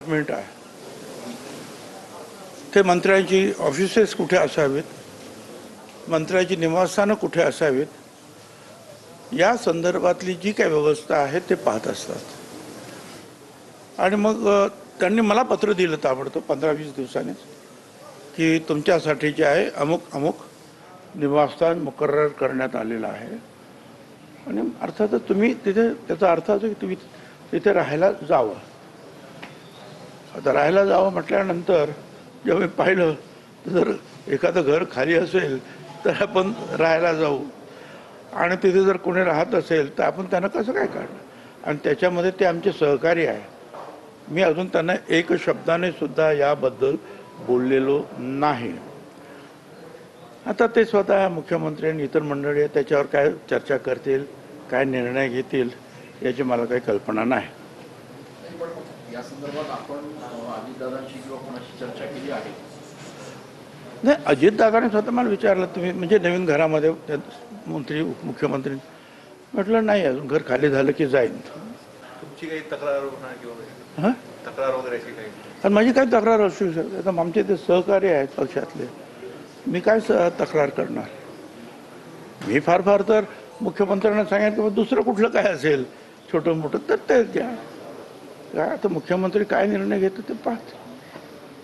Department आहे ते मंत्र्यांची ऑफिसेस कुठे असावेत, मंत्र्यांची निवासस्थानं कुठे असावीत, या संदर्भातली जी काही व्यवस्था आहे ते पाहत असतात. आणि मग त्यांनी मला पत्र दिलं ताबडतोब 15-20 दिवसांनीच की तुमच्यासाठी जे आहे अमुक अमुक निवासस्थान मुकर्रर करण्यात आलेलं आहे आणि अर्थातच तुम्ही तिथे, त्याचा अर्थ असं की तुम्ही तिथे राहायला जावं. आता राहायला जावं म्हटल्यानंतर जेव्हा मी पाहिलं तर जर एखादं घर खाली असेल तर आपण राहायला जाऊ आणि तिथे जर कोणी राहत असेल तर आपण त्यांना कसं काय काढणार. आणि त्याच्यामध्ये ते आमचे सहकारी आहे. मी अजून त्यांना एक शब्दाने सुद्धा याबद्दल बोललेलो नाही. आता ते स्वतः मुख्यमंत्री आणि इतर मंडळी त्याच्यावर काय चर्चा करतील, काय निर्णय घेतील याची मला काही कल्पना नाही. या संदर्भात आपण अजितदादांशी किंवा कोणाशी चर्चा केली आहे? नाही, अजितदादाने स्वतः मला विचारलं तुम्ही म्हणजे नवीन घरामध्ये मंत्री मुख्यमंत्री, म्हटलं नाही अजून घर खाली झालं की जाईन. तुमची काही तक्रार होणार किंवा हां तक्रार वगैरे अशी काही? आणि माझी काय तक्रार असू शकते. आता आमचे ते सहकारी आहेत पक्षातले, मी काय तक्रार करणार. मी फार फार तर मुख्यमंत्र्यांना सांगेन की दुसरं कुठलं काय असेल छोटं मोठं तर ते द्या. काय आता मुख्यमंत्री काय निर्णय घेतो ते पाहत.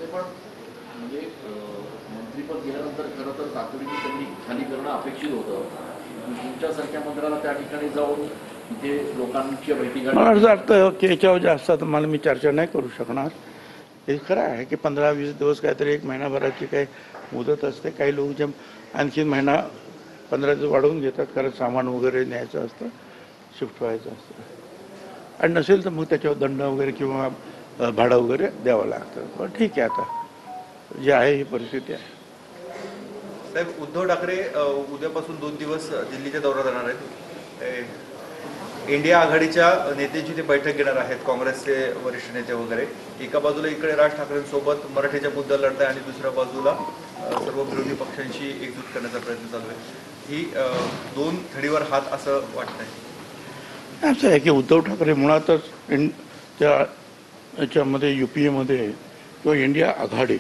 ते पण म्हणजे मंत्रीपद गेल्यानंतर खरं तर तातडीने त्यांनी खाली करणं अपेक्षित होतं. तुमच्यासारख्या मंत्र्याला त्या ठिकाणी जाऊन तिथे लोकांच्या भेटी मला असं वाटतं की याच्यावर जास्त आता मला मी चर्चा नाही करू शकणार. हे खरं आहे की 15-20 दिवस काहीतरी 1 महिनाभराची काही मुदत असते. काही लोक जे आणखी महिना 15 दिवस वाढवून घेतात कारण सामान वगैरे न्यायचं असतं, शिफ्ट व्हायचं असतं. आणि नसेल तर मग त्याच्यावर दंड वगैरे किंवा भाडं वगैरे द्यावं लागतं. पण ठीक आहे, आता जे आहे ही परिस्थिती आहे. साहेब, उद्धव ठाकरे उद्यापासून 2 दिवस दिल्लीच्या दौऱ्यात जाणार आहेत. इंडिया आघाडीच्या नेत्यांची ते बैठक घेणार आहेत, काँग्रेसचे वरिष्ठ नेते वगैरे. एका बाजूला इकडे राज ठाकरेंसोबत मराठीच्या मुद्दा लढताय आणि दुसऱ्या बाजूला सर्व विरोधी पक्षांशी एकजूट करण्याचा प्रयत्न चालू आहे. ही 2 थडीवर हात असं वाटतंय. असं आहे की उद्धव ठाकरे मुळातच त्या याच्यामध्ये UPA-मध्ये किंवा इंडिया आघाडी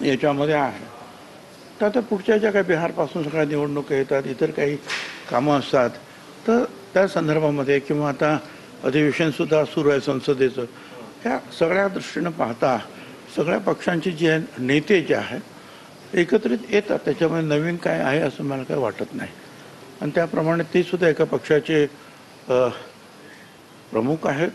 याच्यामध्ये आहे. तर आता पुढच्या ज्या काही बिहारपासून सगळ्या निवडणुका येतात, इतर काही कामं असतात, तर त्या संदर्भामध्ये किंवा आता अधिवेशनसुद्धा सुरू आहे संसदेचं, ह्या सगळ्या दृष्टीनं पाहता सगळ्या पक्षांचे जे नेते जे आहेत एकत्रित येतात. त्याच्यामध्ये नवीन काय आहे असं मला काही वाटत नाही. आणि त्याप्रमाणे ते सुद्धा एका पक्षाचे प्रमुख आहेत.